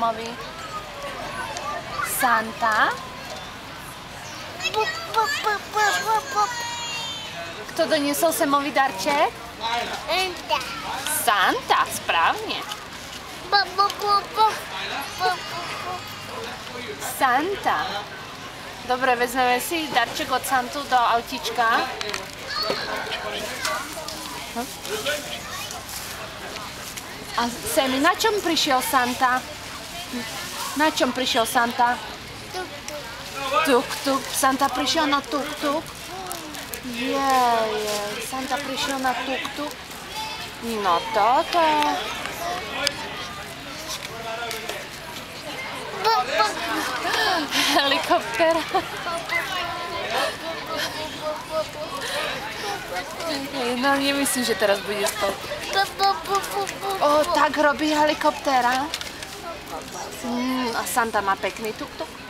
Samovi? Santa? Kto doniesol Samovi darček? Santa, správne. Santa. Dobre, vezmeme si darček od Santu do autíčka. A Semi, na čom prišiel Santa? Na čom prišiel Santa? Tuk-tuk. Santa prišiel na tuk-tuk? Jej, Santa prišiel na tuk-tuk? No toto. Helikopter. No, nemyslím, že teraz bude spať. O, tak robí helikoptéra. A Santa má pekný tuk-tuk.